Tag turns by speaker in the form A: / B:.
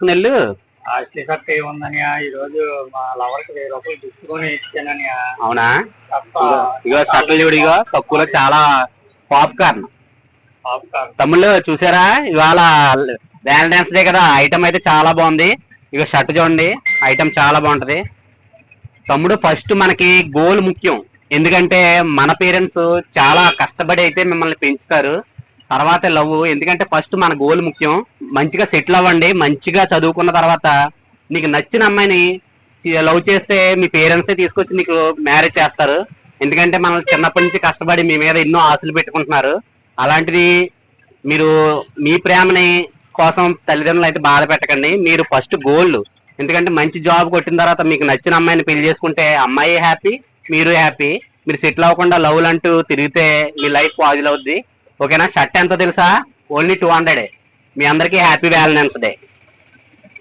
A: తీసుకుని వెళ్ళు.
B: ఆస్తి కట్ట ఏముందని ఈ రోజు మా లవర్కి 1000 రూపాయలు తీసుకొని ఇచ్చానని.
A: అవునా? ఇగో షర్ట్లు చూడు, ఇగో తక్కువలో చాలా పాప్కార్న్. తమ్ముళ్ళు చూసారా, ఇవాళ వ్యాలంటైన్స్ డే కదా, ఐటమ్ అయితే చాలా బాగుంది. ఇక షర్ట్ చూడండి, ఐటమ్ చాలా బాగుంటది. తమ్ముడు ఫస్ట్ మనకి గోల్ ముఖ్యం. ఎందుకంటే మన పేరెంట్స్ చాలా కష్టపడి అయితే మిమ్మల్ని పెంచుతారు, తర్వాత లవ్. ఎందుకంటే ఫస్ట్ మన గోల్ ముఖ్యం. మంచిగా సెటిల్ అవ్వండి, మంచిగా చదువుకున్న తర్వాత నీకు నచ్చిన అమ్మాయిని లవ్ చేస్తే మీ పేరెంట్సే తీసుకొచ్చి నీకు మ్యారేజ్ చేస్తారు. ఎందుకంటే మనం చిన్నప్పటి నుంచి కష్టపడి మీ మీద ఎన్నో ఆశలు పెట్టుకుంటున్నారు. అలాంటిది మీరు మీ ప్రేమని కోసం తల్లిదండ్రులు అయితే బాధ పెట్టకండి. మీరు ఫస్ట్ గోల్, ఎందుకంటే మంచి జాబ్ కొట్టిన తర్వాత మీకు నచ్చిన అమ్మాయిని పెళ్లి చేసుకుంటే అమ్మాయి హ్యాపీ, మీరు హ్యాపీ. మీరు సెటిల్ అవ్వకుండా లవ్ అంటూ తిరిగితే మీ లైఫ్ పాజిల్ అవుద్ది. ఓకేనా? షర్ట్ ఎంతో తెలుసా? ఓన్లీ 200. మీ అందరికీ హ్యాపీ వ్యాలంటైన్స్ డే.